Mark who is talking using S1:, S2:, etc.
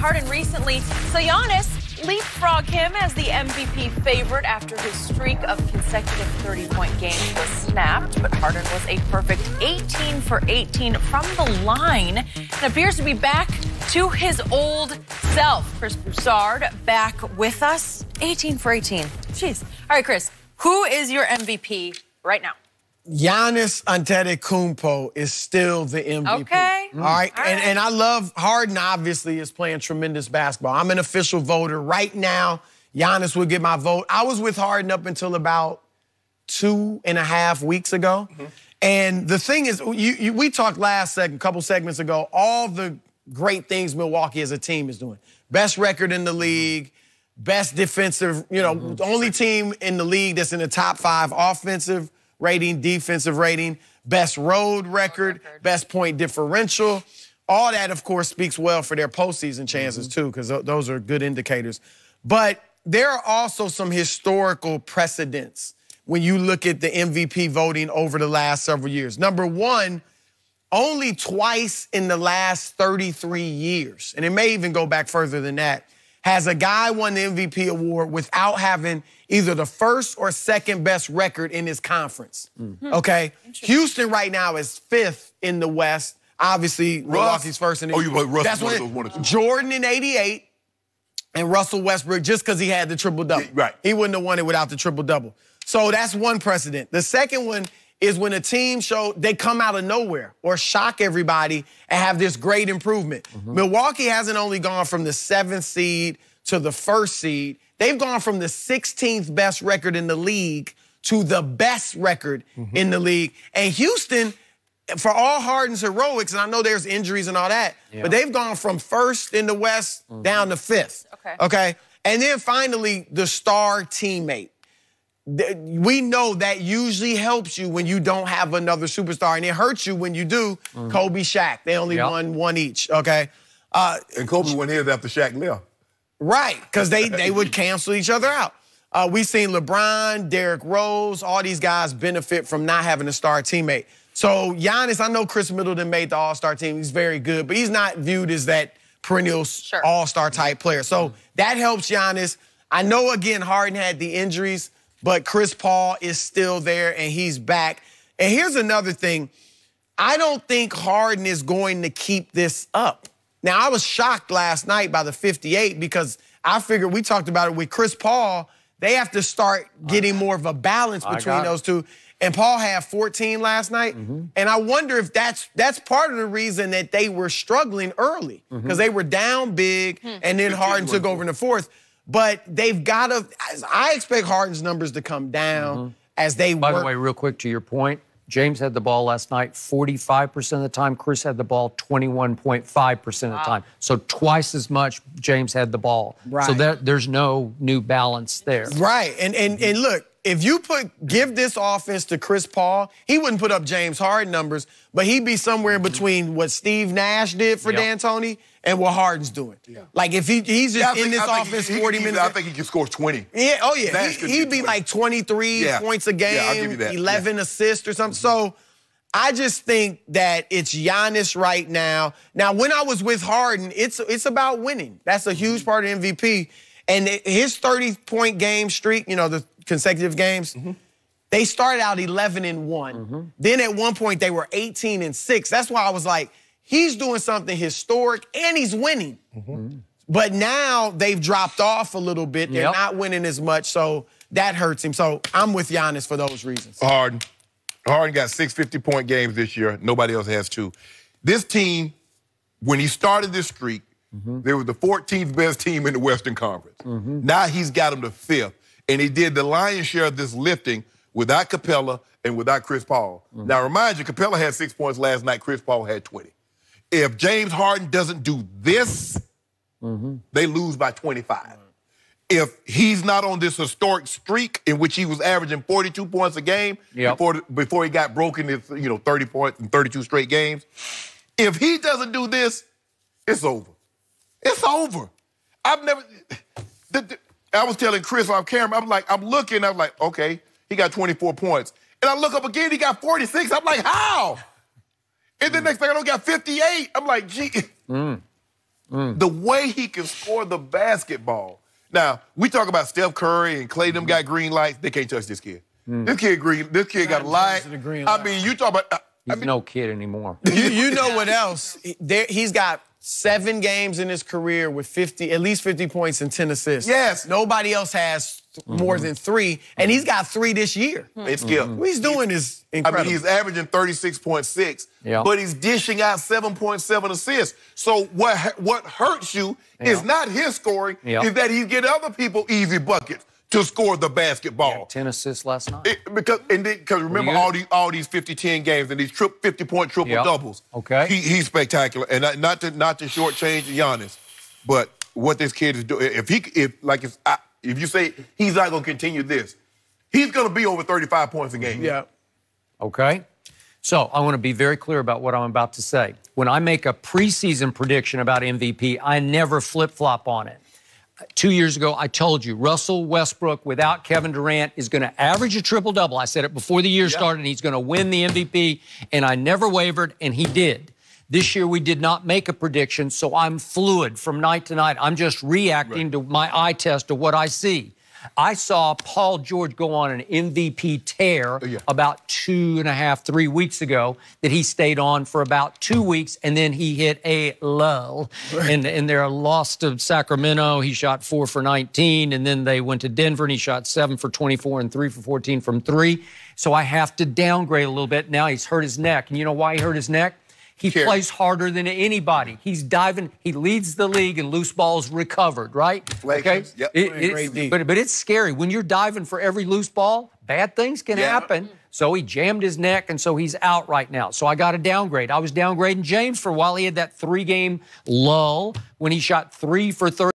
S1: Harden recently. So Giannis leapfrogged him as the MVP favorite after his streak of consecutive 30-point games was snapped. But Harden was a perfect 18 for 18 from the line and appears to be back to his old self. Chris Broussard back with us. 18 for 18. Jeez. All right, Chris, who is your MVP right now?
S2: Giannis Antetokounmpo is still the MVP.
S1: Okay.
S2: All right. And I love Harden, obviously, is playing tremendous basketball. I'm an official voter. Right now, Giannis would get my vote. I was with Harden up until about 2.5 weeks ago. And the thing is, we talked couple segments ago, all the great things Milwaukee as a team is doing. Best record in the league, best defensive, the only team in the league that's in the top 5 offensive rating, defensive rating, best road record, best point differential. All that, of course, speaks well for their postseason chances, too, because those are good indicators. But there are also some historical precedents when you look at the MVP voting over the last several years. Number one, only twice in the last 33 years, and it may even go back further than that, has a guy won the MVP award without having either the first or second best record in his conference. Okay? Houston right now is 5th in the West. Obviously, Milwaukee's first in the East. That's what Jordan in 88 and Russell Westbrook, just because he had the triple-double.
S3: Right.
S2: He wouldn't have won it without the triple-double. So that's one precedent. The second one is when a team they come out of nowhere or shock everybody and have this great improvement. Milwaukee hasn't only gone from the 7th seed to the 1st seed. They've gone from the 16th best record in the league to the best record in the league. And Houston, for all Harden's heroics, and I know there's injuries and all that, but they've gone from 1st in the West down to 5th. Okay? And then finally, the star teammate. We know that usually helps you when you don't have another superstar, and it hurts you when you do. Kobe, Shaq, they only won one each, okay?
S3: And Kobe won his after Shaq left.
S2: Right, because they would cancel each other out. We've seen LeBron, Derrick Rose, all these guys benefit from not having a star teammate. So Giannis, I know Chris Middleton made the All-Star team. He's very good, but he's not viewed as that perennial All-Star type player. So that helps Giannis. I know, again, Harden had the injuries, but Chris Paul is still there, and he's back. And here's another thing. I don't think Harden is going to keep this up. Now, I was shocked last night by the 58 because I figured, we talked about it with Chris Paul, they have to start getting more of a balance between those two. And Paul had 14 last night. And I wonder if that's part of the reason that they were struggling early, because they were down big, and then Harden took over in the 4th. But they've got to, I expect Harden's numbers to come down as they work.
S4: By the way, real quick to your point, James had the ball last night 45% of the time. Chris had the ball 21.5% of the time. So twice as much James had the ball.
S2: Right.
S4: So there's no new balance there.
S2: Right. And look, if you give this offense to Chris Paul, he wouldn't put up James Harden numbers, but he'd be somewhere in between what Steve Nash did for D'Antoni and what Harden's doing. Like, if he's just in this offense 40 minutes.
S3: I think he can score 20.
S2: Yeah, oh yeah. He'd be like 23 points a game,
S3: I'll give you that.
S2: 11 assists or something. So I just think that it's Giannis right now. Now, when I was with Harden, it's about winning. That's a huge part of MVP. And his 30-point game streak, the consecutive games, they started out 11-1. Then at one point, they were 18-6. That's why I was like, he's doing something historic, and he's winning. But now they've dropped off a little bit. They're not winning as much, so that hurts him. So I'm with Giannis for those reasons.
S3: Harden got 6 50-point games this year. Nobody else has 2. This team, when he started this streak, they were the 14th best team in the Western Conference. Now he's got them to 5th. And he did the lion's share of this lifting without Capella and without Chris Paul. Now, remind you, Capella had 6 points last night. Chris Paul had 20. If James Harden doesn't do this, they lose by 25. If he's not on this historic streak in which he was averaging 42 points a game before he got broken, 30 points in 32 straight games, if he doesn't do this, it's over. It's over. I was telling Chris off camera, I'm looking, okay, he got 24 points. And I look up again, he got 46. I'm like, how? And then next thing I know, he got 58. I'm like, gee. The way he can score the basketball. Now, we talk about Steph Curry and Klay, them got green lights. They can't touch this kid. This kid got a light. I mean, you talk about...
S4: He's no kid anymore.
S2: You know what else? He's got 7 games in his career with at least 50 points and 10 assists.
S3: Yes.
S2: Nobody else has more than 3, and he's got 3 this year.
S3: It's Skip.
S2: What he's doing is incredible.
S3: I mean, he's averaging 36.6, but he's dishing out 7.7 assists. So what hurts you is not his scoring, is that he's getting other people easy buckets to score the basketball.
S4: 10 assists last night.
S3: Because remember all these 50-10 games and these 50-point triple-doubles.
S4: Okay.
S3: He's spectacular. And not to shortchange Giannis, but what this kid is doing, if you say he's not going to continue this, he's going to be over 35 points a game.
S2: Yeah.
S4: Okay. So I want to be very clear about what I'm about to say. When I make a preseason prediction about MVP, I never flip-flop on it. 2 years ago, I told you, Russell Westbrook without Kevin Durant is going to average a triple-double. I said it before the year started, and he's going to win the MVP, and I never wavered, and he did. This year, we did not make a prediction, so I'm fluid from night to night. I'm just reacting to my eye test of what I see. I saw Paul George go on an MVP tear about 2.5, 3 weeks ago that he stayed on for about 2 weeks, and then he hit a lull. And their loss to Sacramento, he shot 4 for 19, and then they went to Denver, and he shot 7 for 24 and 3 for 14 from 3. So I have to downgrade a little bit. Now he's hurt his neck, and you know why he hurt his neck? He plays harder than anybody. He's diving. He leads the league in loose balls recovered, right? Okay?
S3: Yep.
S4: But it's scary. When you're diving for every loose ball, bad things can happen. So he jammed his neck, and so he's out right now. So I got to downgrade. I was downgrading James for a while. He had that 3-game lull when he shot 3 for 30.